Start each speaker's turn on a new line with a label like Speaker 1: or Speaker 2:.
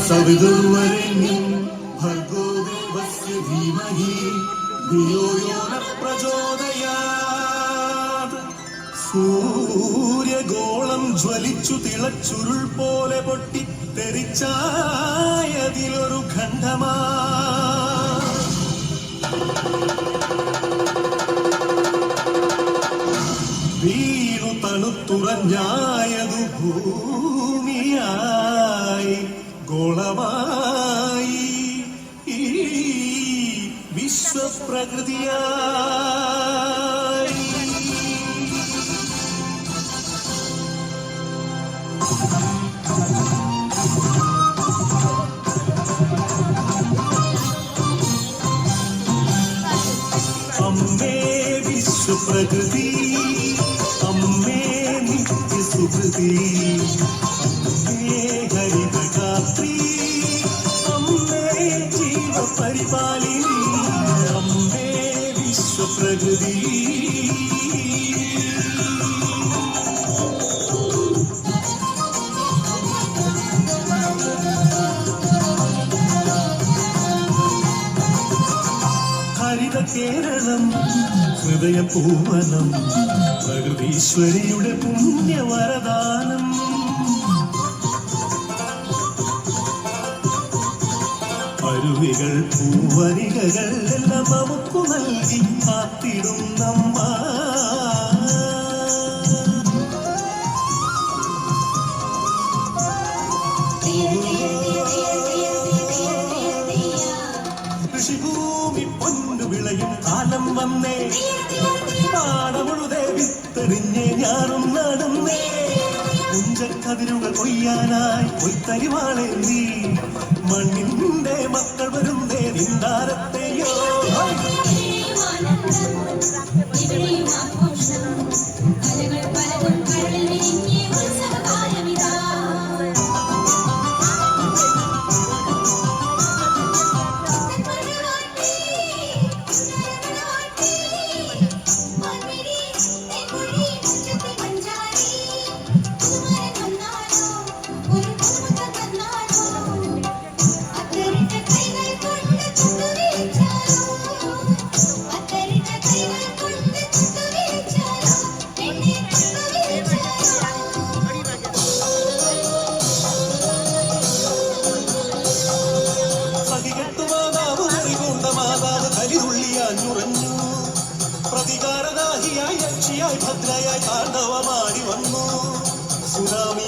Speaker 1: സവിതുർവരെണ്യം ഭർഗോ ദേവസ്യ ധീമഹി ധിയോ യോ ന പ്രചോദയാത്. സൂര്യഗോളം ജ്വലിച്ചു തിളച്ചുരുൾ പോലെ പൊട്ടി തെറിച്ചായതിലൊരു ഖണ്ഡമാ. വീണു തണുത്തുറഞ്ഞായതു ഭൂമിയായി ഗോളമായി ഈ വിശ്വപ്രകൃതിയായി. അമ്മേ വിശ്വപ്രകൃതി, അമ്മേ നിത്യസുകൃതി, അമ്മേ ഹരിതഗാത്രി, അമ്മേ ജീവപരിപാലിനി, അമ്മേ വിശ്വപ്രകൃതി. ഹരിത കേരളം ഹൃദയപൂവനം പ്രകൃതീശ്വരിയുടെ പുണ്യവരദാനം. അരുവികൾ പൂവരികകൾ എല്ലാം നമുക്കു നൽകി കാത്തിടും നമ്മ. കൃഷിഭൂമി പൊന്നു വിളയും കാലം വന്നേ, പാടമുഴുതേ വിത്തെറിഞ്ഞേ ഞാനും നടന്നേ. കുഞ്ചക്കതിരുകൾ കൊയ്യാനായി കൊയ്ത്തരിവാളേന്തി മണ്ണിന്റെ മക്കൾ വരുന്നേ നിന്താരത്തെയോ. പ്രതികാരദാഹിയായി യക്ഷിയായി ഭദ്രയായി താണ്ഡവമാടി വന്നു. സുനാമി